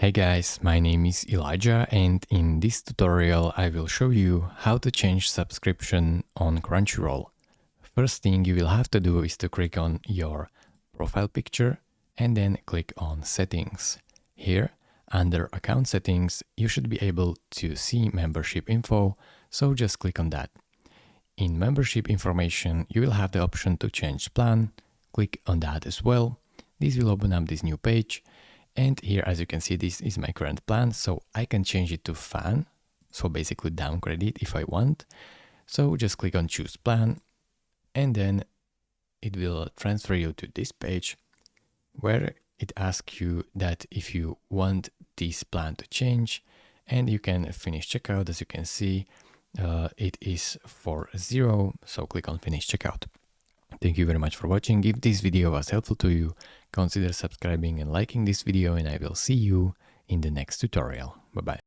Hey guys, my name is Elijah and in this tutorial I will show you how to change subscription on Crunchyroll. First thing you will have to do is to click on your profile picture and then click on settings. Here, under account settings, you should be able to see membership info, so just click on that. In membership information, you will have the option to change plan. Click on that as well. This will open up this new page. And here, as you can see, this is my current plan, so I can change it to fan, so basically downgrade it if I want. So just click on choose plan, and then it will transfer you to this page where it asks you that if you want this plan to change, and you can finish checkout. As you can see, it is for 0, so click on finish checkout. Thank you very much for watching. If this video was helpful to you, consider subscribing and liking this video, and I will see you in the next tutorial. Bye bye.